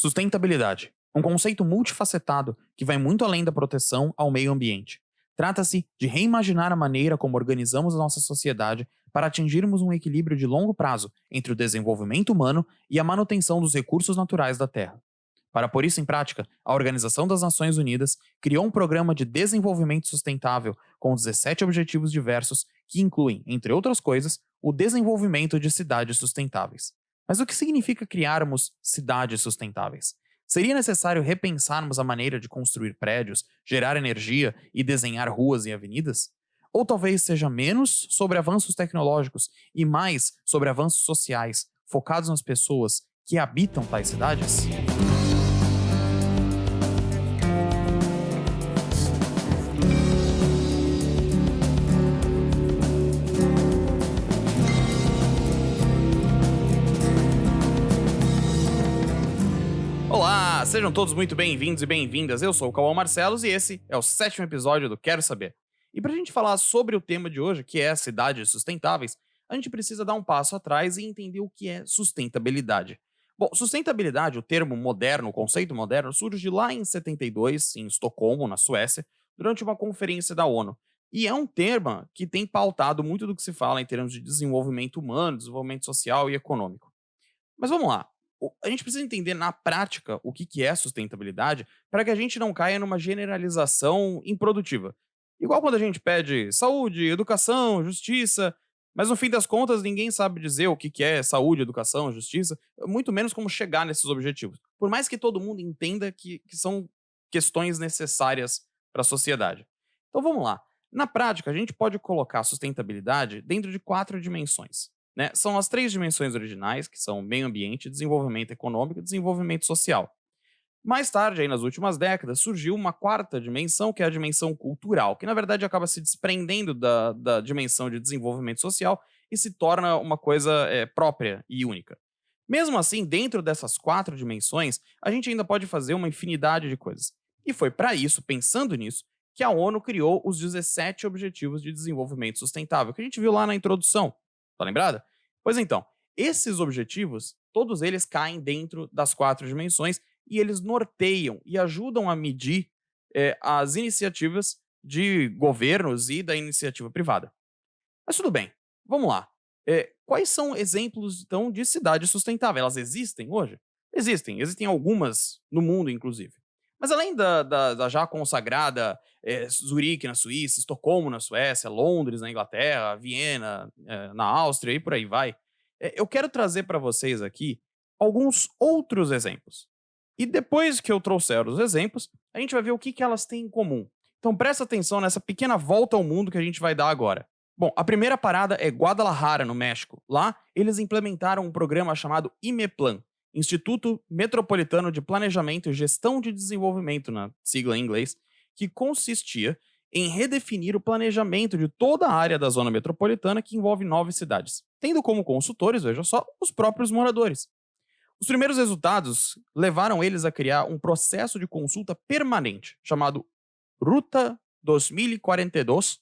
Sustentabilidade. Um conceito multifacetado que vai muito além da proteção ao meio ambiente. Trata-se de reimaginar a maneira como organizamos a nossa sociedade para atingirmos um equilíbrio de longo prazo entre o desenvolvimento humano e a manutenção dos recursos naturais da Terra. Para pôr isso em prática, a Organização das Nações Unidas criou um programa de desenvolvimento sustentável com 17 objetivos diversos que incluem, entre outras coisas, o desenvolvimento de cidades sustentáveis. Mas o que significa criarmos cidades sustentáveis? Seria necessário repensarmos a maneira de construir prédios, gerar energia e desenhar ruas e avenidas? Ou talvez seja menos sobre avanços tecnológicos e mais sobre avanços sociais, focados nas pessoas que habitam tais cidades? Olá, sejam todos muito bem-vindos e bem-vindas. Eu sou o Cauã Marcelos e esse é o 7º episódio do Quero Saber. E para a gente falar sobre o tema de hoje, que é cidades sustentáveis, a gente precisa dar um passo atrás e entender o que é sustentabilidade. Bom, sustentabilidade, o termo moderno, o conceito moderno, surge lá em 72, em Estocolmo, na Suécia, durante uma conferência da ONU. E é um termo que tem pautado muito do que se fala em termos de desenvolvimento humano, desenvolvimento social e econômico. Mas vamos lá. A gente precisa entender na prática o que é sustentabilidade para que a gente não caia numa generalização improdutiva. Igual quando a gente pede saúde, educação, justiça, mas no fim das contas ninguém sabe dizer o que é saúde, educação, justiça, muito menos como chegar nesses objetivos. Por mais que todo mundo entenda que são questões necessárias para a sociedade. Então vamos lá. Na prática, a gente pode colocar a sustentabilidade dentro de 4 dimensões, né? São as 3 dimensões originais, que são meio ambiente, desenvolvimento econômico e desenvolvimento social. Mais tarde, aí nas últimas décadas, surgiu uma 4ª dimensão, que é a dimensão cultural, que na verdade acaba se desprendendo da dimensão de desenvolvimento social e se torna uma coisa própria e única. Mesmo assim, dentro dessas 4 dimensões, a gente ainda pode fazer uma infinidade de coisas. E foi para isso, pensando nisso, que a ONU criou os 17 Objetivos de Desenvolvimento Sustentável, que a gente viu lá na introdução. Tá lembrada? Pois então, esses objetivos, todos eles caem dentro das 4 dimensões e eles norteiam e ajudam a medir as iniciativas de governos e da iniciativa privada. Mas tudo bem, vamos lá. Quais são exemplos, então, de cidade sustentável? Elas existem hoje? Existem algumas no mundo, inclusive. Mas além da já consagrada Zurique, na Suíça, Estocolmo, na Suécia, Londres, na Inglaterra, Viena, na Áustria e por aí vai, eu quero trazer para vocês aqui alguns outros exemplos. E depois que eu trouxer os exemplos, a gente vai ver o que elas têm em comum. Então presta atenção nessa pequena volta ao mundo que a gente vai dar agora. Bom, a primeira parada é Guadalajara, no México. Lá, eles implementaram um programa chamado IMEPLAN, Instituto Metropolitano de Planejamento e Gestão de Desenvolvimento, na sigla em inglês, que consistia em redefinir o planejamento de toda a área da zona metropolitana que envolve 9 cidades, tendo como consultores, veja só, os próprios moradores. Os primeiros resultados levaram eles a criar um processo de consulta permanente, chamado Ruta 2042,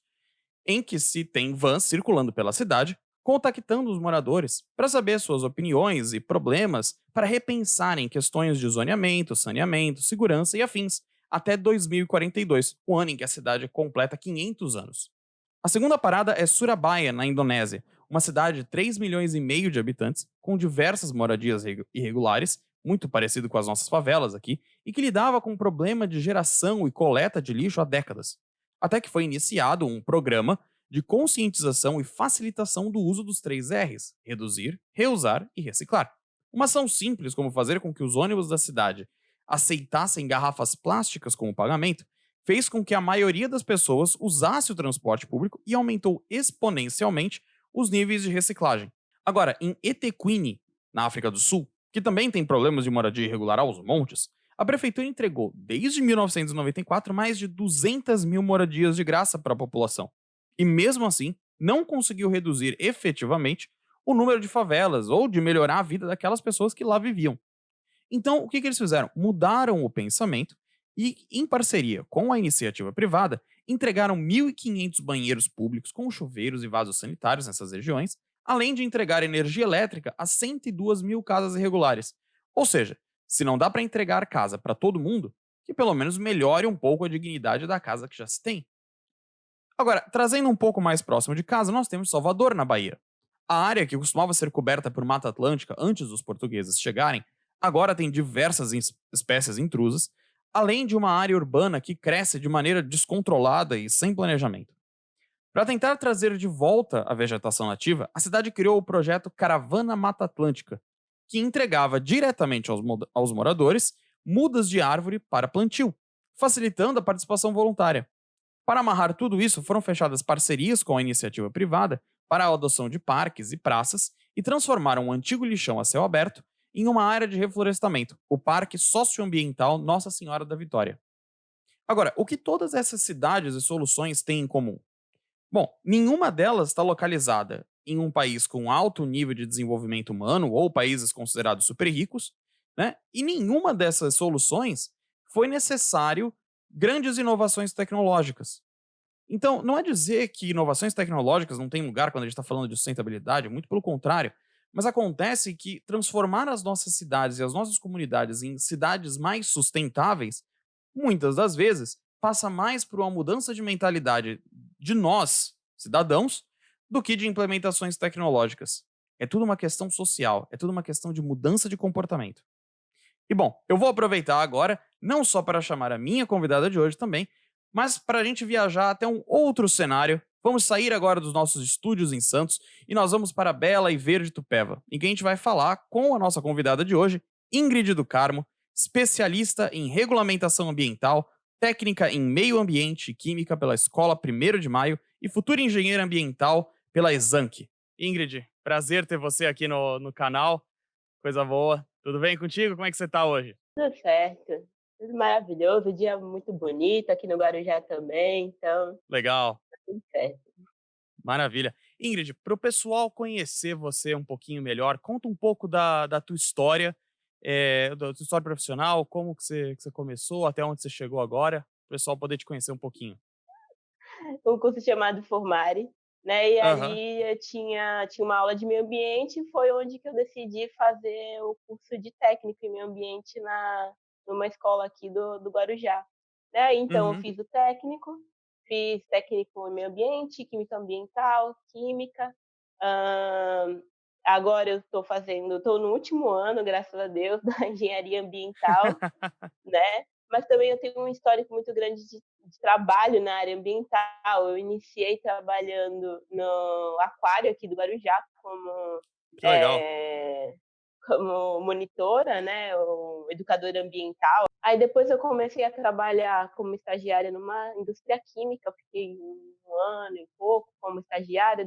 em que se tem vans circulando pela cidade, contactando os moradores para saber suas opiniões e problemas para repensarem questões de zoneamento, saneamento, segurança e afins, até 2042, o ano em que a cidade completa 500 anos. A segunda parada é Surabaya, na Indonésia, uma cidade de 3 milhões e meio de habitantes, com diversas moradias irregulares, muito parecido com as nossas favelas aqui, e que lidava com o problema de geração e coleta de lixo há décadas. Até que foi iniciado um programa de conscientização e facilitação do uso dos 3 R's: reduzir, reusar e reciclar. Uma ação simples como fazer com que os ônibus da cidade aceitassem garrafas plásticas como pagamento fez com que a maioria das pessoas usasse o transporte público e aumentou exponencialmente os níveis de reciclagem. Agora, em Etequine, na África do Sul, que também tem problemas de moradia irregular aos montes, a prefeitura entregou, desde 1994, mais de 200 mil moradias de graça para a população. E mesmo assim, não conseguiu reduzir efetivamente o número de favelas ou de melhorar a vida daquelas pessoas que lá viviam. Então, o que eles fizeram? Mudaram o pensamento e, em parceria com a iniciativa privada, entregaram 1.500 banheiros públicos com chuveiros e vasos sanitários nessas regiões, além de entregar energia elétrica a 102 mil casas irregulares. Ou seja, Se não dá para entregar casa para todo mundo, que pelo menos melhore um pouco a dignidade da casa que já se tem. Agora, trazendo um pouco mais próximo de casa, nós temos Salvador, na Bahia. A área que costumava ser coberta por Mata Atlântica antes dos portugueses chegarem, agora tem diversas espécies intrusas, além de uma área urbana que cresce de maneira descontrolada e sem planejamento. Para tentar trazer de volta a vegetação nativa, a cidade criou o projeto Caravana Mata Atlântica, que entregava diretamente aos moradores mudas de árvore para plantio, facilitando a participação voluntária. Para amarrar tudo isso, foram fechadas parcerias com a iniciativa privada para a adoção de parques e praças e transformaram um antigo lixão a céu aberto em uma área de reflorestamento, o Parque Socioambiental Nossa Senhora da Vitória. Agora, o que todas essas cidades e soluções têm em comum? Bom, nenhuma delas está localizada em um país com alto nível de desenvolvimento humano ou países considerados super ricos, né? E nenhuma dessas soluções foi necessário grandes inovações tecnológicas. Então, não é dizer que inovações tecnológicas não têm lugar quando a gente está falando de sustentabilidade, muito pelo contrário. Mas acontece que transformar as nossas cidades e as nossas comunidades em cidades mais sustentáveis, muitas das vezes, passa mais por uma mudança de mentalidade de nós, cidadãos, do que de implementações tecnológicas. É tudo uma questão social, é tudo uma questão de mudança de comportamento. E bom, eu vou aproveitar agora, não só para chamar a minha convidada de hoje também, mas para a gente viajar até um outro cenário. Vamos sair agora dos nossos estúdios em Santos e nós vamos para a bela e verde Tupéva, em que a gente vai falar com a nossa convidada de hoje, Ingrid do Carmo, especialista em regulamentação ambiental, técnica em meio ambiente e química pela Escola 1º de Maio e futura engenheira ambiental pela Exanc. Ingrid, prazer ter você aqui no canal. Coisa boa. Tudo bem contigo? Como é que você tá hoje? Tudo certo, tudo maravilhoso, dia muito bonito aqui no Guarujá também, então Legal, tá tudo certo. maravilha. Ingrid, para o pessoal conhecer você um pouquinho melhor, conta um pouco da tua história, da tua história profissional, como que você começou, até onde você chegou agora, para o pessoal poder te conhecer um pouquinho. Um curso chamado Formare, né, e Aham. ali eu tinha uma aula de meio ambiente e foi onde que eu decidi fazer o curso de técnico em meio ambiente numa escola aqui do Guarujá, né, então eu Uhum. fiz técnico em meio ambiente, química ambiental, química, hã, agora eu estou no último ano, graças a Deus, da engenharia ambiental, né, mas também eu tenho um histórico muito grande de trabalho na área ambiental. Eu iniciei trabalhando no aquário aqui do Guarujá Que legal. eh, como monitora, né, ou educadora ambiental. Aí depois eu comecei a trabalhar como estagiária numa indústria química, eu fiquei 1 ano e pouco como estagiária,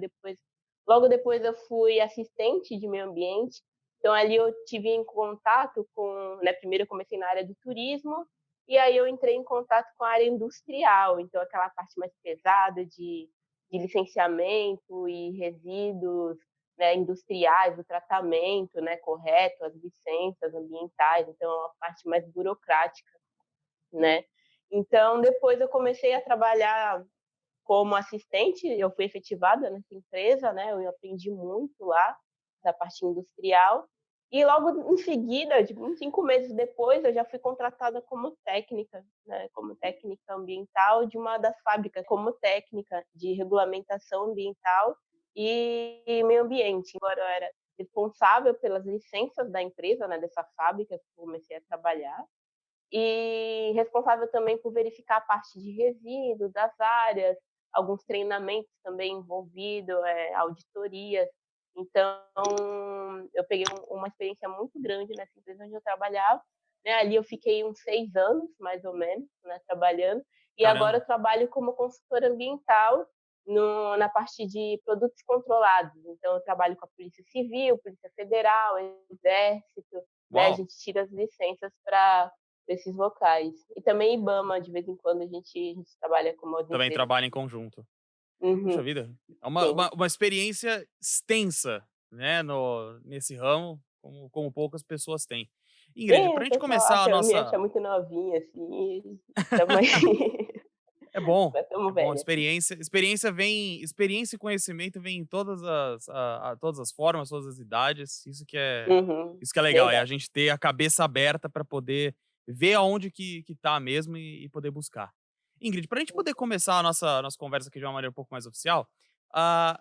logo depois eu fui assistente de meio ambiente, então ali eu tive em contato com, né, primeiro eu comecei na área do turismo, e aí eu entrei em contato com a área industrial, então aquela parte mais pesada de licenciamento e resíduos, né, industriais, o tratamento, né, correto, as licenças ambientais, então é uma parte mais burocrática, né. Então depois eu comecei a trabalhar como assistente, eu fui efetivada nessa empresa, né, eu aprendi muito lá, da parte industrial, e logo em seguida, tipo, uns 5 meses depois, eu já fui contratada como técnica, né, como técnica ambiental de uma das fábricas, como técnica de regulamentação ambiental e meio ambiente. Agora eu era responsável pelas licenças da empresa, né, dessa fábrica que eu comecei a trabalhar, e responsável também por verificar a parte de resíduos das áreas, alguns treinamentos também envolvido, auditorias. Então, eu peguei uma experiência muito grande nessa empresa onde eu trabalhava, né, ali eu fiquei uns 6 anos, mais ou menos, né, trabalhando, e agora Caramba. eu trabalho como consultora ambiental na parte de produtos controlados. Então eu trabalho com a Polícia Civil, Polícia Federal, Exército, né, a Uau. gente tira as licenças para esses locais. E também IBAMA, de vez em quando a gente trabalha com umas Também empresas trabalha em que conjunto. Puxa uhum, vida, é uma sim. uma uma experiência extensa, né, nesse ramo, como poucas pessoas têm. Ingrid, Sim, pra o gente pessoal começar a me acha nossa muito novinha, assim, chama É bom, Já é estamos bom. velhas. Experiência e conhecimento vem em todas as formas, todas as idades. Uhum, Isso que é legal, é a verdade. gente ter a cabeça aberta para poder ver aonde que tá mesmo e poder buscar. Ingrid, para a gente poder começar a nossa conversa aqui de uma maneira um pouco mais oficial, ah,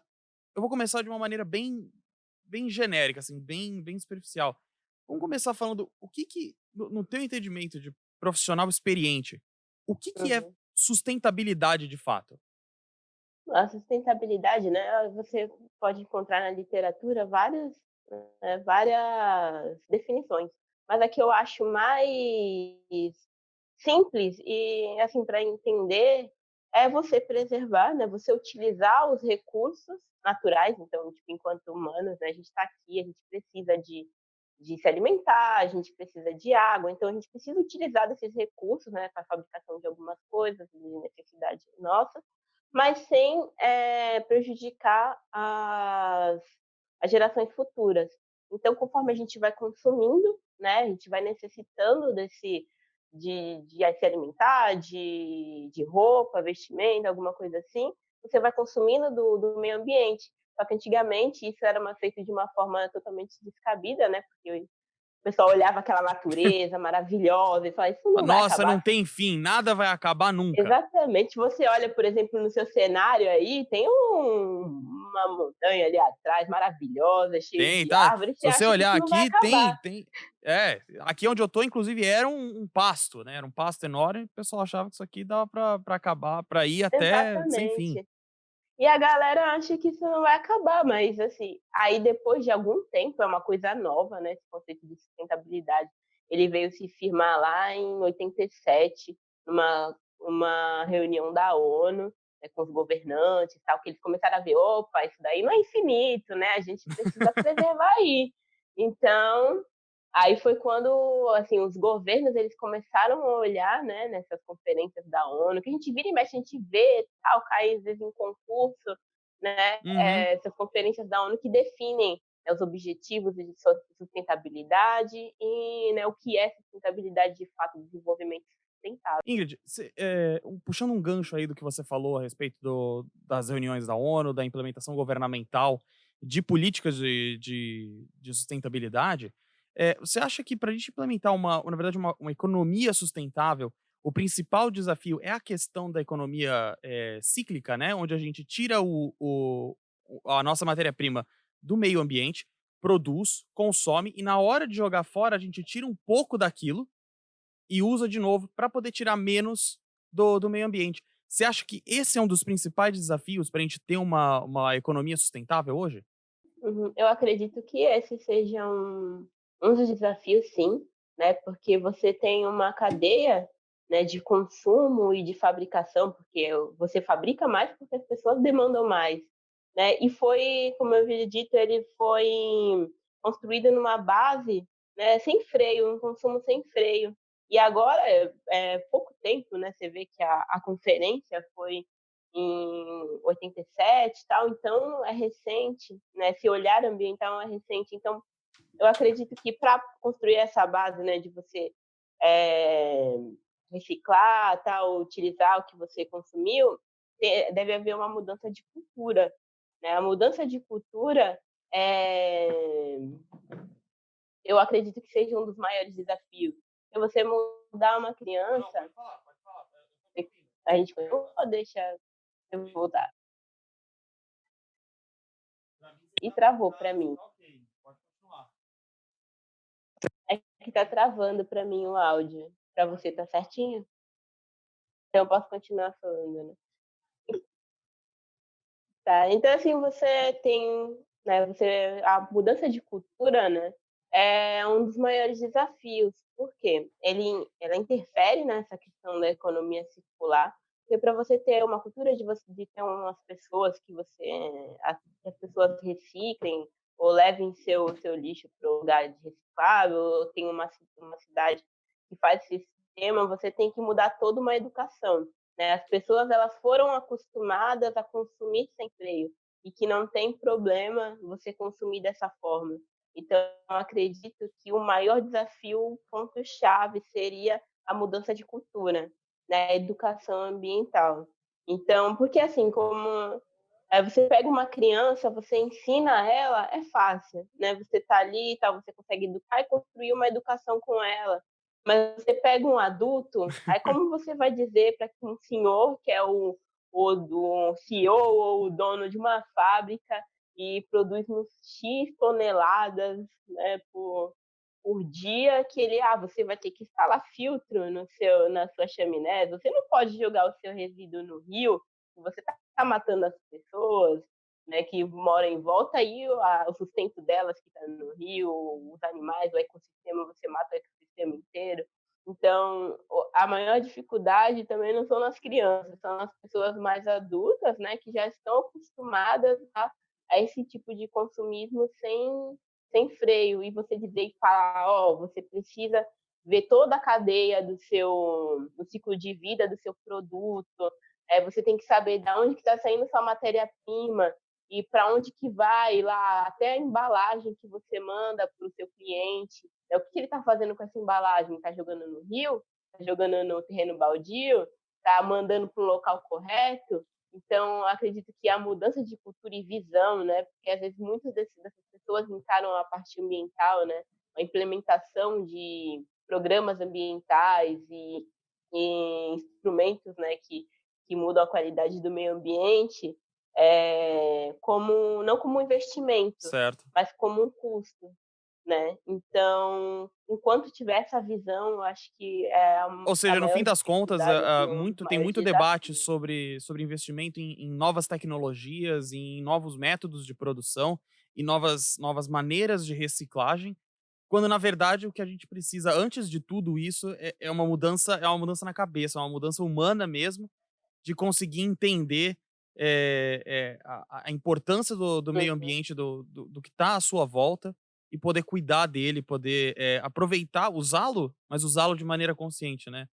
eu vou começar de uma maneira bem genérica, assim, bem superficial. Vamos começar falando o que no teu entendimento de profissional experiente, o que é Uhum. sustentabilidade de fato? A sustentabilidade, né, você pode encontrar na literatura várias definições, mas a que eu acho mais simples e, assim, para entender, é você preservar, né, você utilizar os recursos naturais. Então, tipo, enquanto humanos, né, a gente está aqui, a gente precisa de se alimentar, a gente precisa de água, então a gente precisa utilizar desses recursos, né, para a fabricação de algumas coisas de necessidade nossa, mas sem prejudicar as gerações futuras. Então, conforme a gente vai consumindo, né, a gente vai necessitando de se alimentar, de roupa, vestimenta, alguma coisa assim, você vai consumindo do meio ambiente. Só que antigamente isso era feito de uma forma totalmente descabida, né? Porque o pessoal olhava aquela natureza maravilhosa e falava, isso não vai Nossa, não acabar. tem fim, nada vai acabar nunca. Exatamente. Você olha, por exemplo, no seu cenário aí, tem uma montanha ali atrás, maravilhosa, cheia Tem, de tá? árvores, Se você você acha que olhar isso não vai aqui, acabar. aqui onde eu tô, inclusive, era um pasto, né? Era um pasto enorme, o pessoal achava que isso aqui dava pra acabar, pra ir até sem fim. Exatamente. E a galera acha que isso não vai acabar, mas assim, aí depois de algum tempo, é uma coisa nova, né, esse conceito de sustentabilidade. Ele veio se firmar lá em 87, numa uma reunião da ONU, né, com os governantes e tal, que eles começaram a ver, opa, isso daí não é infinito, né? A gente precisa preservar aí. Então, aí foi quando, assim, os governos eles começaram a olhar, né, nessas conferências da ONU, que a gente vira e mexe, a gente vê tal, cai às vezes em concurso, né, Uhum. essas conferências da ONU que definem, né, os objetivos de sustentabilidade e, né, o que é sustentabilidade de fato, desenvolvimento sustentável. Ingrid, puxando um gancho aí do que você falou a respeito das reuniões da ONU, da implementação governamental de políticas de sustentabilidade, você acha que para a gente implementar na verdade, uma economia sustentável, o principal desafio é a questão da economia cíclica, né? Onde a gente tira a nossa matéria-prima do meio ambiente, produz, consome, e na hora de jogar fora, a gente tira um pouco daquilo e usa de novo para poder tirar menos do meio ambiente. Você acha que esse é um dos principais desafios para a gente ter uma economia sustentável hoje? Uhum. Eu acredito que esse seja um dos desafios, sim, né? Porque você tem uma cadeia, né, de consumo e de fabricação, porque você fabrica mais porque as pessoas demandam mais, né? E foi, como eu havia dito, ele foi construído numa base, né, sem freio, um consumo sem freio. E agora, é pouco tempo, né? Você vê que a conferência foi em 87 e tal, então é recente, né? Esse olhar ambiental é recente. Então, eu acredito que para construir essa base, né, de você é, reciclar, tal, utilizar o que você consumiu, deve haver uma mudança de cultura, né? A mudança de cultura é, eu acredito que seja um dos maiores desafios. Se você mudar uma Não, criança, pode falar, pode falar. Eu tô te ouvindo. a gente deixa eu voltar. Pra mim, E travou para você mim. tá ok. Pode continuar. É que tá travando para mim o áudio. Para você tá certinho? Então eu posso continuar falando, né? Tá, então assim, você tem, né, a mudança de cultura, né, é um dos maiores desafios. Por quê? Ela interfere nessa questão da economia circular, porque para você ter uma cultura de ter umas pessoas que as pessoas reciclem ou levem seu lixo para o lugar de reciclável, ou tem uma cidade que faz esse sistema, você tem que mudar toda uma educação, né? As pessoas elas foram acostumadas a consumir sem freio e que não tem problema você consumir dessa forma. Então, eu acredito que o maior desafio, o ponto-chave, seria a mudança de cultura. né, educação ambiental. Então, porque assim, como você pega uma criança, você ensina ela, é fácil, né? Você tá ali, tá, você consegue educar e construir uma educação com ela. Mas você pega um adulto, aí como você vai dizer para um senhor que é do CEO ou o dono de uma fábrica e produz uns X toneladas, né, por dia que você vai ter que instalar filtro na sua chaminé, você não pode jogar o seu resíduo no rio, você está matando as pessoas, né, que moram em volta aí, o sustento delas que está no rio, os animais, o ecossistema, você mata o ecossistema inteiro. Então, a maior dificuldade também não são nas crianças, são as pessoas mais adultas, né, que já estão acostumadas a esse tipo de consumismo sem freio, e você dizer e falar, você precisa ver toda a cadeia do ciclo de vida do seu produto, você tem que saber de onde que está saindo sua matéria-prima e para onde que vai lá, até a embalagem que você manda para o seu cliente, o que ele está fazendo com essa embalagem? Está jogando no rio? Está jogando no terreno baldio? Está mandando para o local correto? Então, acredito que a mudança de cultura e visão, né? Porque às vezes muitas dessas pessoas encaram a parte ambiental, né? A implementação de programas ambientais e instrumentos, né? Que mudam a qualidade do meio ambiente, como não como um investimento, Certo. mas como um custo, né? Então, enquanto tiver essa visão, eu acho que é Ou a seja, no fim maior das contas, dificuldade, assim, um dos tem maiores muito debate desafios. sobre investimento em novas tecnologias, em novos métodos de produção e novas maneiras de reciclagem, quando na verdade o que a gente precisa antes de tudo isso é uma mudança na cabeça, é uma mudança humana mesmo, de conseguir entender, a importância do meio Uhum, ambiente, do que está à sua volta e poder cuidar dele, poder, aproveitar, usá-lo, mas usá-lo de maneira consciente, né.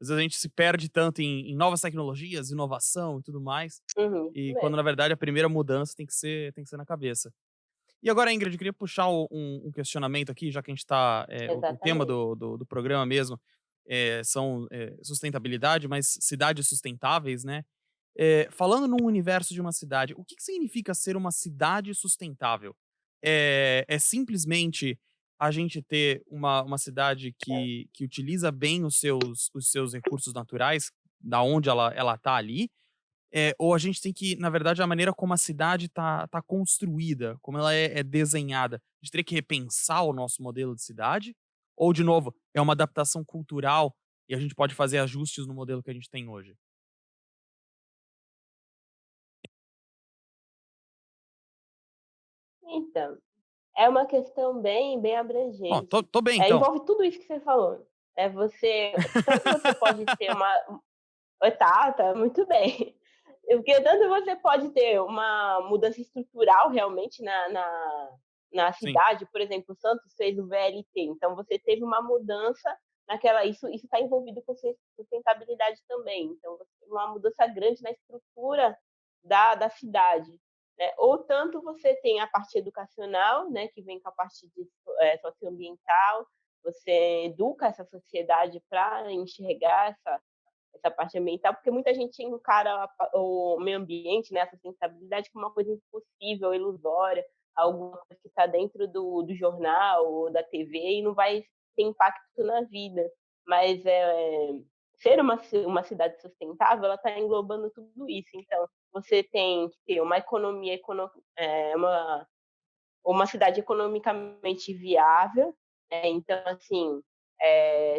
Às vezes a gente se perde tanto em novas tecnologias, inovação e tudo mais, uhum, isso e quando mesmo, na verdade a primeira mudança tem que ser na cabeça. E agora, Ingrid, eu queria puxar um questionamento aqui, já que a gente está, o tema exatamente. do programa mesmo, são, sustentabilidade, mas cidades sustentáveis, né. Falando num universo de uma cidade, o que que significa ser uma cidade sustentável? É simplesmente a gente ter uma cidade que utiliza bem os seus recursos naturais, da onde ela tá ali, ou a gente tem que, na verdade, a maneira como a cidade tá construída, como ela é desenhada, a gente teria que repensar o nosso modelo de cidade? Ou, de novo, é uma adaptação cultural e a gente pode fazer ajustes no modelo que a gente tem hoje? Então, é uma questão bem Bom, tô abrangente. tô bem então. Envolve tudo isso que você falou. Tanto você pode ter uma tá, muito bem. Porque tanto você pode ter uma mudança estrutural realmente na Sim. cidade, por exemplo, o Santos fez o VLT, então você teve uma mudança naquela, isso está envolvido com sustentabilidade também, então você teve uma mudança grande na estrutura da cidade, né? Ou tanto você tem a parte educacional, né, que vem com a parte socioambiental, você educa essa sociedade para enxergar essa parte ambiental, porque muita gente encara o meio ambiente, né, a sustentabilidade como uma coisa impossível, ilusória, alguma coisa que está dentro do jornal ou da TV e não vai ter impacto na vida. Mas ser uma cidade sustentável, ela está englobando tudo isso. Então, você tem que ter uma economia, uma cidade economicamente viável. Então, assim,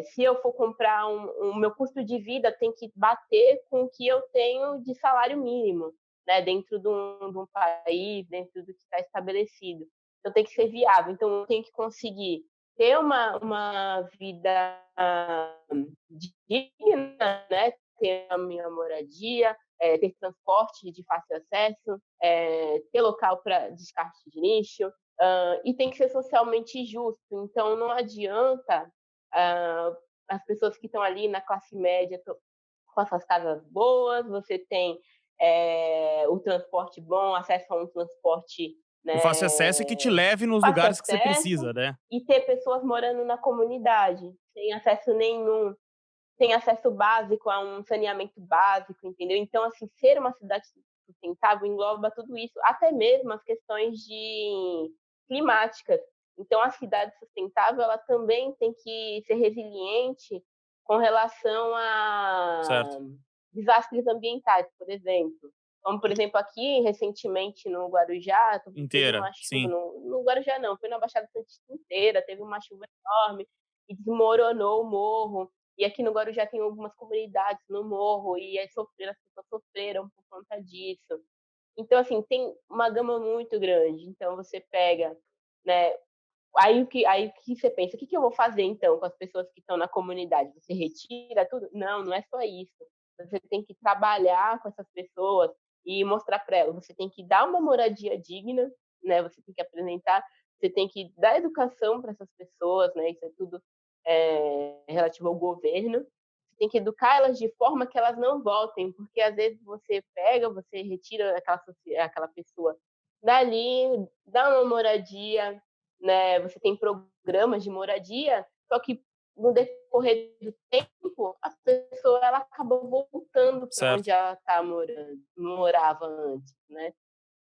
se eu for comprar o meu custo de vida tem que bater com o que eu tenho de salário mínimo, né, dentro de um país, dentro do que está estabelecido. Então, tem que ser viável. Então, eu tenho que conseguir ter uma vida digna, né, ter a minha moradia, ter transporte de fácil acesso, ter local para descarte de lixo, e tem que ser socialmente justo. Então, não adianta as pessoas que estão ali na classe média com as suas casas boas, você tem o transporte bom, acesso a um transporte, O fácil acesso é que te né, leve nos fácil lugares que você acesso, precisa, né. e ter pessoas morando na comunidade sem acesso nenhum. tem acesso básico a um saneamento básico, entendeu? Então, assim, ser uma cidade sustentável engloba tudo isso, até mesmo as questões de climáticas. Então, a cidade sustentável, ela também tem que ser resiliente com relação Certo. a desastres ambientais, por exemplo. Como, por exemplo, aqui, recentemente, no Guarujá, teve Inteira, uma chuva, sim. no Guarujá não, foi na Baixada Santista inteira, teve uma chuva enorme e desmoronou o morro. E aqui no Guarujá tem algumas comunidades no morro e as pessoas sofreram por conta disso. Então, assim, tem uma gama muito grande. Então, você pega, né? Aí o que você pensa, o que eu vou fazer então com as pessoas que estão na comunidade? Você retira tudo? Não, não é só isso. Você tem que trabalhar com essas pessoas e mostrar para elas. Você tem que dar uma moradia digna, né? Você tem que apresentar, você tem que dar educação para essas pessoas, né? Isso é tudo relativo ao governo. Você tem que educar elas de forma que elas não voltem, porque às vezes você retira aquela pessoa dali, dá uma moradia, né? Você tem programas de moradia, só que no decorrer do tempo, a pessoa ela acaba voltando para onde Certo. ela morava antes, né?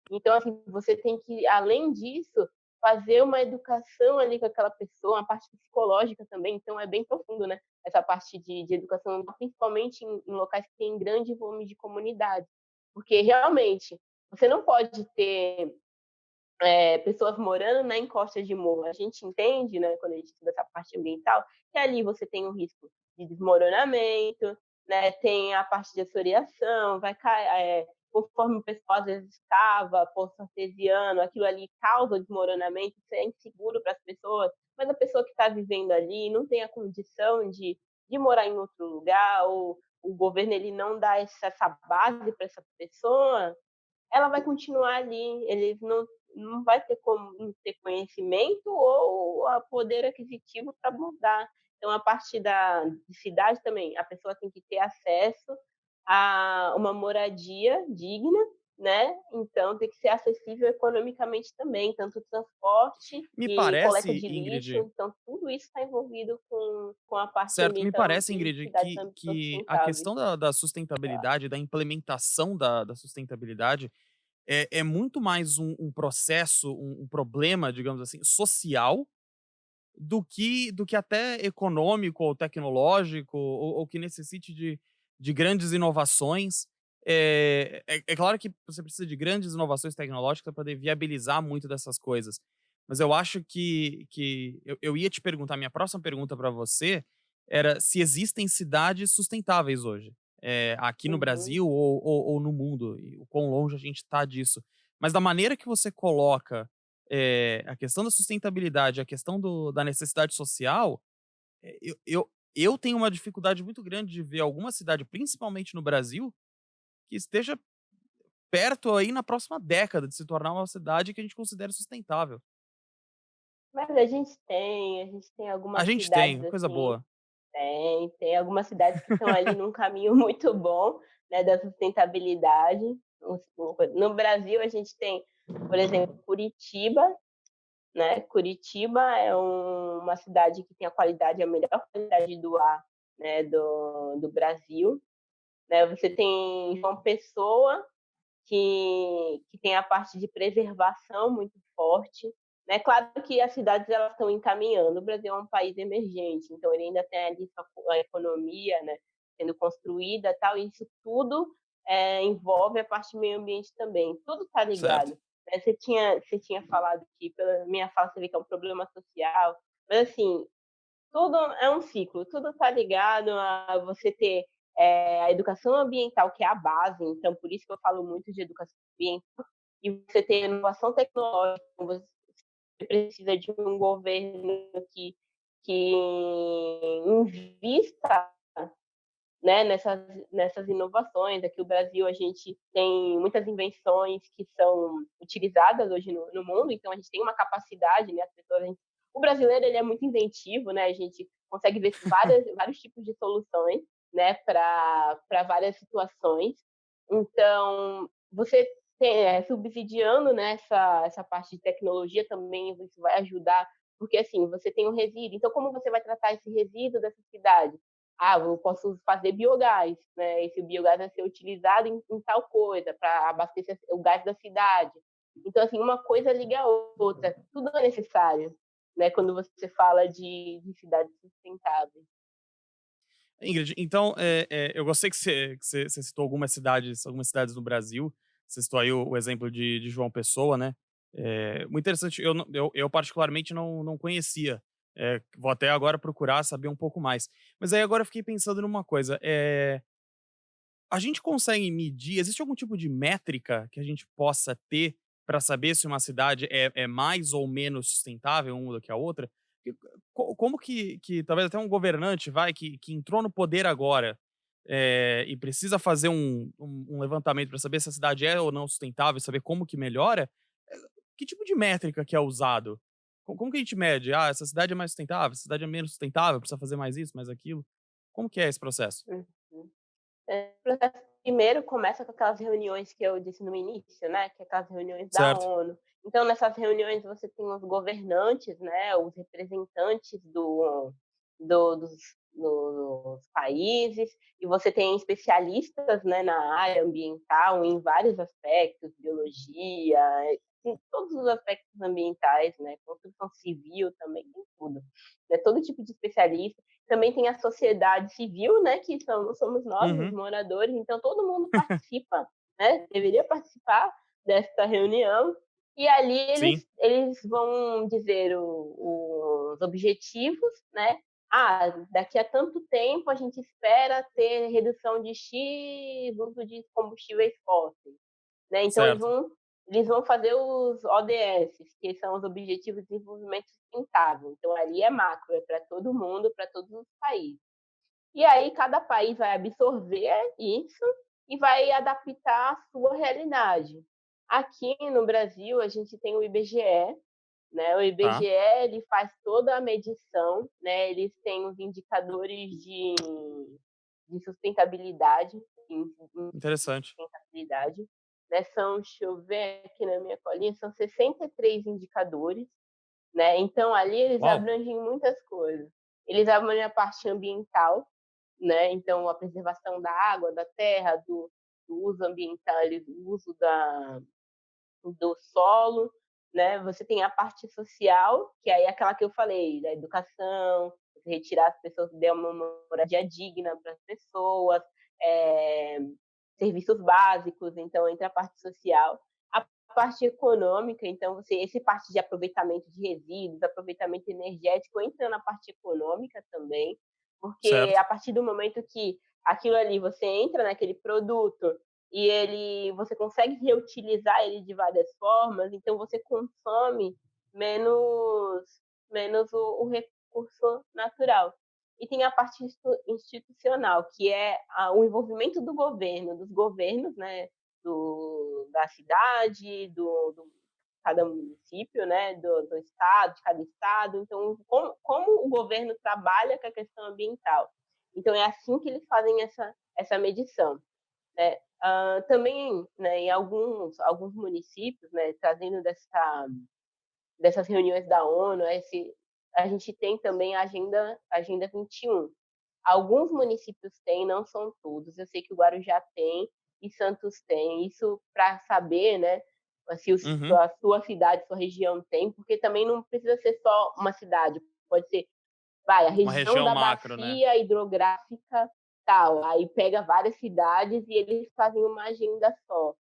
Então, assim, você tem que, além disso, fazer uma educação ali com aquela pessoa, uma parte psicológica também, então é bem profundo, né? Essa parte de educação, principalmente em locais que tem grande volume de comunidade. Porque, realmente, você não pode ter pessoas morando na encosta de morro. A gente entende, né, quando a gente estuda essa parte ambiental, que ali você tem um risco de desmoronamento, né, tem a parte de assoreação, vai cair, conforme o pessoal às vezes cava, poço artesiano, aquilo ali causa desmoronamento, isso é inseguro para as pessoas, mas a pessoa que está vivendo ali não tem a condição de morar em outro lugar, ou o governo ele não dá essa base para essa pessoa, ela vai continuar ali, eles não vai ter como ter conhecimento ou a poder aquisitivo para mudar. Então, a partir de cidade também, a pessoa tem que ter acesso a uma moradia digna, né? Então, tem que ser acessível economicamente também, tanto transporte Me e coleta parece, de lixo. Ingrid, Então, tudo isso está envolvido com a parte certo, me ambiental parece, em Ingrid, cidades que a sustentáveis. questão da sustentabilidade, da implementação da sustentabilidade, é muito mais um processo, um problema, digamos assim, social, do que até econômico ou tecnológico, ou que necessite de grandes inovações. É claro que você precisa de grandes inovações tecnológicas para poder viabilizar muito dessas coisas. Mas eu acho que eu ia te perguntar, minha próxima pergunta para você era se existem cidades sustentáveis hoje, aqui no Uhum. Brasil ou no mundo, e o quão longe a gente está disso. Mas da maneira que você coloca a questão da sustentabilidade, a questão da necessidade social, eu tenho uma dificuldade muito grande de ver alguma cidade, principalmente no Brasil, que esteja perto aí na próxima década de se tornar uma cidade que a gente considere sustentável. Mas a gente tem A algumas gente cidades tem, coisa assim. boa. Tem algumas cidades que estão ali num caminho muito bom, né, da sustentabilidade. No Brasil, a gente tem, por exemplo, Curitiba, né? Curitiba é uma cidade que tem a melhor qualidade do ar, né, do Brasil. Né? Você tem João Pessoa, que tem a parte de preservação muito forte. Né? Claro que as cidades elas estão encaminhando. O Brasil é um país emergente, então ele ainda tem ali a economia, né, sendo construída, tal. E isso tudo envolve a parte do meio ambiente também. Tudo está Certo. ligado. Né? Você tinha falado que pela minha fala você vê que é um problema social, mas assim tudo é um ciclo, tudo está ligado a você ter a educação ambiental, que é a base, então por isso que eu falo muito de educação ambiental, e você ter inovação tecnológica, você precisa de um governo que invista, né, nessas inovações. Aqui no Brasil a gente tem muitas invenções que são utilizadas hoje no mundo, então a gente tem uma capacidade, né, as pessoas, o brasileiro ele é muito inventivo, né, a gente consegue ver vários tipos de soluções, né, para várias situações. Então, você subsidiando, né, essa parte de tecnologia também, isso vai ajudar, porque assim, você tem um resíduo, então como você vai tratar esse resíduo dessa cidade? eu posso fazer biogás, né? Esse biogás vai ser utilizado em tal coisa, para abastecer o gás da cidade. Então, assim, uma coisa liga a outra, tudo é necessário, né? Quando você fala de cidades sustentáveis. Ingrid, então, eu gostei que você citou algumas cidades no Brasil. Você citou aí o exemplo de João Pessoa, né? Muito interessante. Eu particularmente não conhecia. Vou até agora procurar saber um pouco mais. Mas aí agora eu fiquei pensando numa coisa. A gente consegue medir, existe algum tipo de métrica que a gente possa ter para saber se uma cidade é mais ou menos sustentável uma do que a outra? E como que talvez até um governante que entrou no poder agora, e precisa fazer um levantamento para saber se a cidade é ou não sustentável, saber como que melhora, eh, que tipo de métrica que é usado? Como que a gente mede? Ah, essa cidade é mais sustentável, essa cidade é menos sustentável, precisa fazer mais isso, mais aquilo. Como que é esse processo? Uhum. O processo primeiro começa com aquelas reuniões que eu disse no início, né, que é aquelas reuniões da Certo. ONU. Então nessas reuniões você tem os governantes, né, os representantes dos países, e você tem especialistas, né, na área ambiental em vários aspectos, biologia, em todos os aspectos ambientais, né, construção civil também, tem tudo. É todo tipo de especialista. Também tem a sociedade civil, né, que somos nós, os Uhum. moradores, então todo mundo participa, né, deveria participar desta reunião, e ali Sim, eles vão dizer os objetivos, né, daqui a tanto tempo a gente espera ter redução de X uso de combustíveis fósseis, né, então certo. eles vão fazer os ODS, que são os Objetivos de Desenvolvimento Sustentável. Então, ali é macro, é para todo mundo, para todos os países. E aí, cada país vai absorver isso e vai adaptar à sua realidade. Aqui no Brasil, a gente tem o IBGE, né? O Tá, IBGE ele faz toda a medição, né? Eles têm os indicadores de sustentabilidade, de interessante. sustentabilidade, né? São, deixa eu ver aqui na minha colinha, são 63 indicadores, né? Então ali eles Uau, abrangem muitas coisas. Eles abrangem a parte ambiental, né? Então a preservação da água, da terra, do uso ambiental, o uso do solo, né? Você tem a parte social, que aí é aquela que eu falei, da educação, retirar as pessoas, dar uma moradia digna para as pessoas, é, serviços básicos, então entra a parte social. A parte econômica, então esse parte de aproveitamento de resíduos, aproveitamento energético entra na parte econômica também, porque certo. a partir do momento que aquilo ali você entra naquele produto e você consegue reutilizar ele de várias formas, então você consome menos o recurso natural. E tem a parte institucional, que é o envolvimento dos governos, né, da cidade, do cada município, né, do estado, de cada estado. Então, como o governo trabalha com a questão ambiental. Então, é assim que eles fazem essa medição, né? Também, né, em alguns municípios, né, trazendo dessas reuniões da ONU, a gente tem também a Agenda 21. Alguns municípios têm, não são todos. Eu sei que o Guarujá tem e Santos tem. Isso para saber, né, se Uhum. a sua cidade, sua região tem, porque também não precisa ser só uma cidade. Pode ser, a Uma região região da macro, né. bacia hidrográfica tal. Aí pega várias cidades e eles fazem uma agenda só,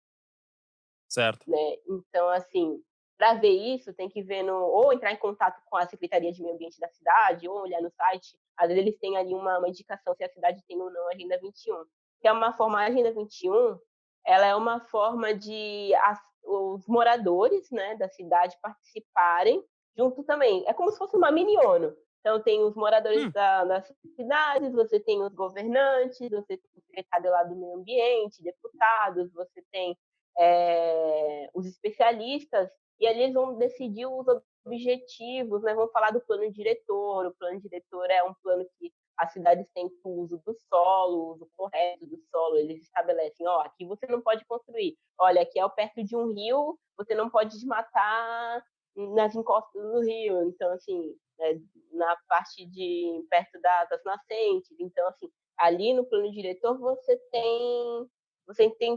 Certo. né? Então, assim, para ver isso, tem que ver ou entrar em contato com a Secretaria de Meio Ambiente da cidade, ou olhar no site. Às vezes eles têm ali uma indicação se a cidade tem ou não a Agenda 21. Que é uma forma, a Agenda 21, ela é uma forma de os moradores, né, da cidade participarem junto também. É como se fosse uma mini ONU. Então, tem os moradores Hum, das cidades, você tem os governantes, você tem o secretário lá do meio ambiente, deputados, você tem os especialistas, e ali eles vão decidir os objetivos, né? Vão falar do plano diretor. O plano diretor é um plano que as cidades têm com o uso do solo, o uso correto do solo. Eles estabelecem, aqui você não pode construir. Olha, aqui é perto de um rio, você não pode desmatar nas encostas do rio, então assim, na parte de perto das nascentes, então assim, ali no plano diretor você tem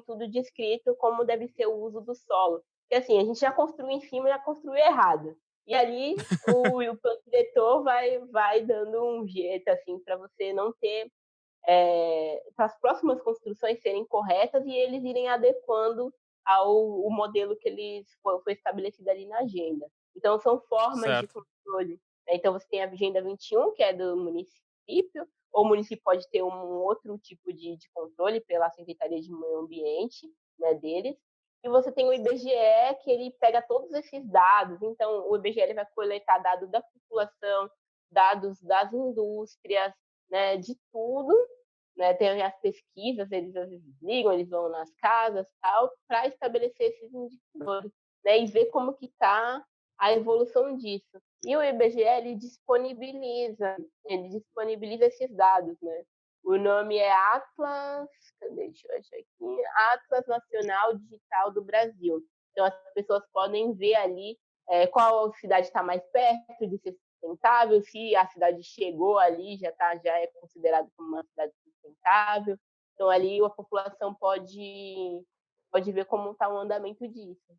tudo descrito como deve ser o uso do solo. Porque assim, a gente já construiu em cima, já construiu errado. E ali o plano diretor vai dando um jeito assim para você não ter para as próximas construções serem corretas e eles irem adequando ao o modelo que eles foi estabelecido ali na agenda. Então, são formas de Certo. controle. Né? Então, você tem a Agenda 21, que é do município, ou o município pode ter um outro tipo de controle pela Secretaria de Meio Ambiente, né, deles. E você tem o IBGE, que ele pega todos esses dados. Então, o IBGE ele vai coletar dados da população, dados das indústrias, né, de tudo, né? Tem as pesquisas, eles às vezes ligam, eles vão nas casas, tal, para estabelecer esses indicadores, né? E ver como que está a evolução disso. E o IBGE ele disponibiliza esses dados, né? O nome é Atlas, deixa eu achar aqui, Atlas Nacional Digital do Brasil. Então as pessoas podem ver ali qual cidade está mais perto de ser sustentável, se a cidade chegou ali, já é considerado como uma cidade sustentável. Então ali a população pode ver como está o andamento disso.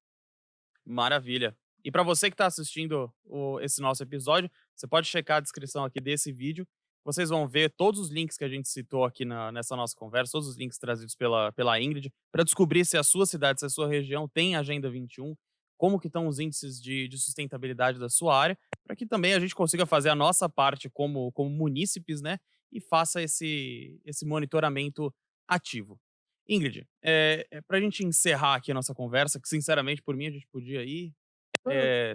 Maravilha. E para você que está assistindo esse nosso episódio, você pode checar a descrição aqui desse vídeo. Vocês vão ver todos os links que a gente citou aqui nessa nossa conversa, todos os links trazidos pela Ingrid, para descobrir se a sua cidade, se a sua região tem Agenda 21, como que estão os índices de sustentabilidade da sua área, para que também a gente consiga fazer a nossa parte como munícipes, né? E faça esse monitoramento ativo. Ingrid, para a gente encerrar aqui a nossa conversa, que sinceramente por mim a gente podia ir Hum,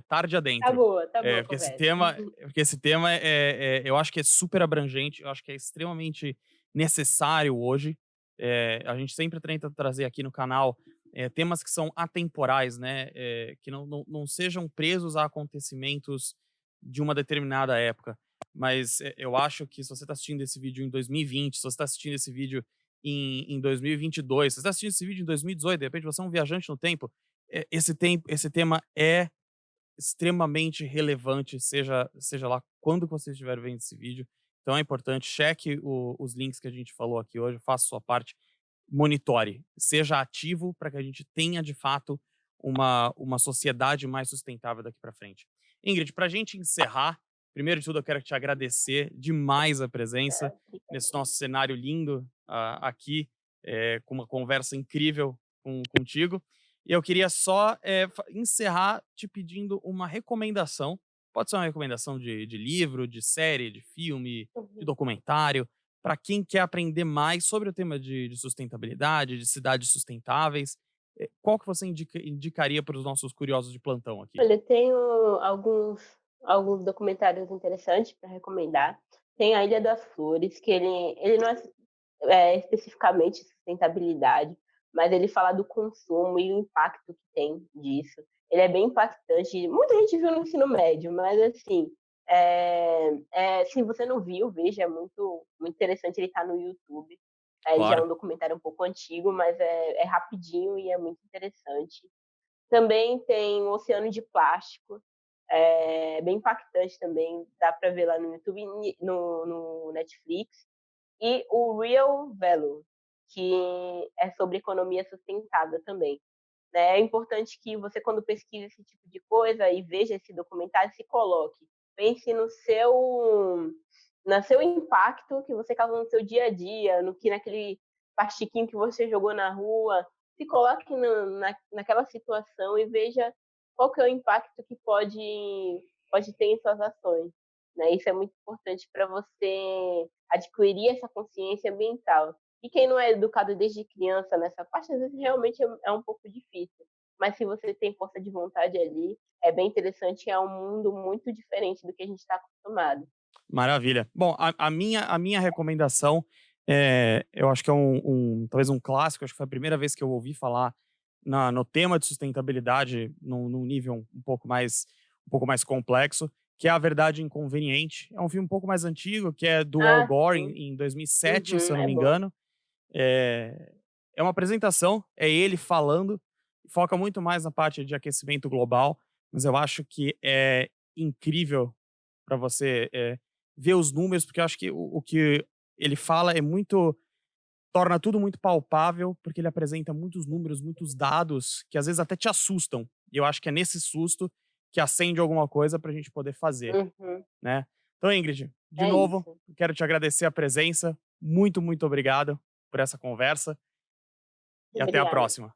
tarde tá adentro, boa, tá boa a porque esse conversa. tema, porque esse tema eu acho que é super abrangente, eu acho que é extremamente necessário hoje. A gente sempre tenta trazer aqui no canal temas que são atemporais, né? Que não sejam presos a acontecimentos de uma determinada época. Mas eu acho que se você está assistindo esse vídeo em 2020, se você está assistindo esse vídeo em 2022, se você está assistindo esse vídeo em 2018, de repente você é um viajante no tempo, esse tema é extremamente relevante, seja lá quando que você estiver vendo esse vídeo. Então é importante, cheque os links que a gente falou aqui hoje, faça a sua parte, monitore, seja ativo para que a gente tenha de fato uma sociedade mais sustentável daqui para frente. Ingrid, para a gente encerrar, primeiro de tudo eu quero te agradecer demais a presença nesse nosso cenário lindo aqui, com uma conversa incrível contigo. E eu queria só encerrar te pedindo uma recomendação. Pode ser uma recomendação de livro, de série, de filme, de Uhum. documentário, para quem quer aprender mais sobre o tema de sustentabilidade, de cidades sustentáveis. Qual que você indicaria para os nossos curiosos de plantão aqui? Olha, tenho alguns documentários interessantes para recomendar. Tem a Ilha das Flores, que ele não é especificamente sustentabilidade, mas ele fala do consumo e o impacto que tem disso. Ele é bem impactante. Muita gente viu no ensino médio, mas assim, se você não viu, veja, é muito, muito interessante. Ele está no YouTube. Ele já é Claro. um documentário um pouco antigo, mas é rapidinho e é muito interessante. Também tem o Oceano de Plástico, bem impactante também, dá para ver lá no YouTube, no Netflix. E o Real Value, que é sobre economia sustentável também. Né? É importante que você, quando pesquisa esse tipo de coisa e veja esse documentário, se coloque. Pense no seu impacto que você causa no seu dia a dia, naquele plastiquinho que você jogou na rua. Se coloque naquela situação e veja qual que é o impacto que pode ter em suas ações. Né? Isso é muito importante para você adquirir essa consciência ambiental. E quem não é educado desde criança nessa parte, às vezes realmente é um pouco difícil. Mas se você tem força de vontade ali, é bem interessante, é um mundo muito diferente do que a gente está acostumado. Maravilha. Bom, a minha recomendação, eu acho que é talvez um clássico, acho que foi a primeira vez que eu ouvi falar no tema de sustentabilidade num nível um pouco mais complexo, que é A Verdade Inconveniente. É um filme um pouco mais antigo, que é do Al Ah, Gore sim. em 2007, se Uhum, eu não é me bom. engano. É uma apresentação, é ele falando, foca muito mais na parte de aquecimento global, mas eu acho que é incrível para você ver os números, porque eu acho que o que ele fala torna tudo muito palpável, porque ele apresenta muitos números, muitos dados, que às vezes até te assustam. E eu acho que é nesse susto que acende alguma coisa pra gente poder fazer, Uhum. né? Então, Ingrid, de É novo, isso. quero te agradecer a presença. Muito, muito obrigado por essa conversa. E até a Obrigada. próxima.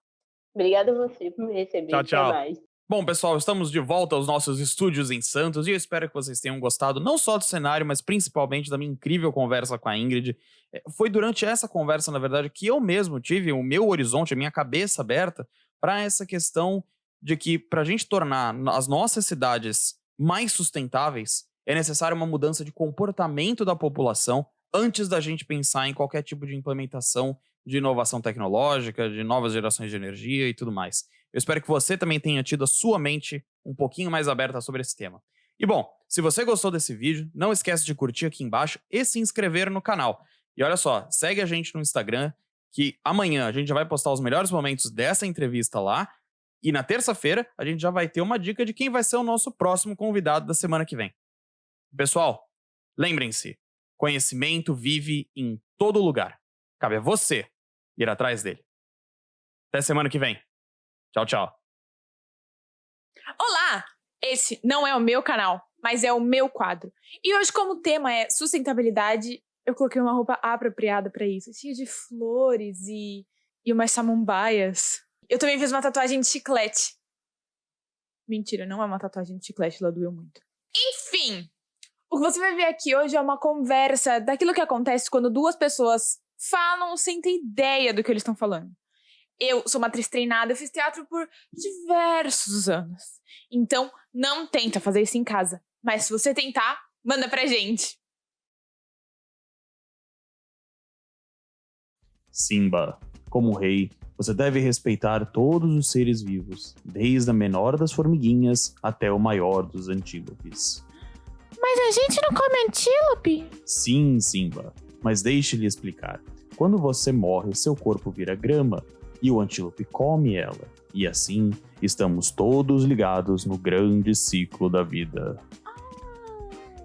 Obrigada a você por me receber. Tchau, Até tchau. mais. Bom, pessoal, estamos de volta aos nossos estúdios em Santos e eu espero que vocês tenham gostado não só do cenário, mas principalmente da minha incrível conversa com a Ingrid. Foi durante essa conversa, na verdade, que eu mesmo tive o meu horizonte, a minha cabeça aberta para essa questão de que, para a gente tornar as nossas cidades mais sustentáveis, é necessária uma mudança de comportamento da população antes da gente pensar em qualquer tipo de implementação de inovação tecnológica, de novas gerações de energia e tudo mais. Eu espero que você também tenha tido a sua mente um pouquinho mais aberta sobre esse tema. E bom, se você gostou desse vídeo, não esquece de curtir aqui embaixo e se inscrever no canal. E olha só, segue a gente no Instagram, que amanhã a gente já vai postar os melhores momentos dessa entrevista lá. E na terça-feira a gente já vai ter uma dica de quem vai ser o nosso próximo convidado da semana que vem. Pessoal, lembrem-se, conhecimento vive em todo lugar. Cabe a você ir atrás dele. Até semana que vem. Tchau, tchau. Olá! Esse não é o meu canal, mas é o meu quadro. E hoje, como o tema é sustentabilidade, eu coloquei uma roupa apropriada pra isso, cheia de flores e umas samambaias. Eu também fiz uma tatuagem de chiclete. Mentira, não é uma tatuagem de chiclete, ela doeu muito. Enfim, o que você vai ver aqui hoje é uma conversa daquilo que acontece quando duas pessoas falam sem ter ideia do que eles estão falando. Eu sou uma atriz treinada, eu fiz teatro por diversos anos. Então, não tenta fazer isso em casa. Mas se você tentar, manda pra gente. Simba, como rei, você deve respeitar todos os seres vivos, desde a menor das formiguinhas até o maior dos antílopes. Mas a gente não come antílope? Sim, Simba, mas deixe-lhe explicar. Quando você morre, seu corpo vira grama e o antílope come ela. E assim, estamos todos ligados no grande ciclo da vida.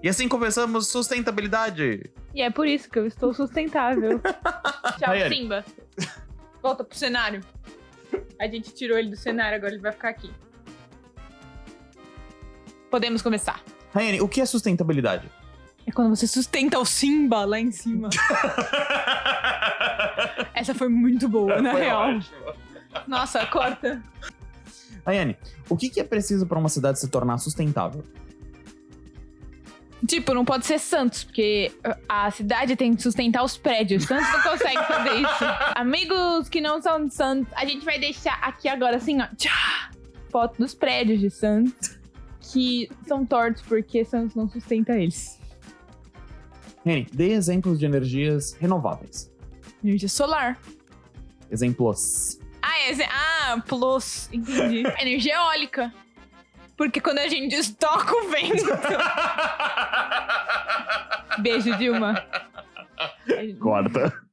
E assim começamos sustentabilidade. E é por isso que eu estou sustentável. Tchau, Rayane. Simba. Volta pro cenário. A gente tirou ele do cenário, agora ele vai ficar aqui. Podemos começar. Rayane, o que é sustentabilidade? É quando você sustenta o Simba lá em cima. Essa foi muito boa, na real. Ótimo. Nossa, corta. Rayane, o que é preciso para uma cidade se tornar sustentável? Tipo, não pode ser Santos, porque a cidade tem que sustentar os prédios. Santos não consegue fazer isso. Amigos que não são de Santos, a gente vai deixar aqui agora assim, ó. Tchá, foto dos prédios de Santos, que são tortos porque Santos não sustenta eles. Rayane, dê exemplos de energias renováveis. Energia solar. Exemplos. Plus, entendi. Energia eólica. Porque quando a gente estoca o vento... Beijo, Dilma. Corta.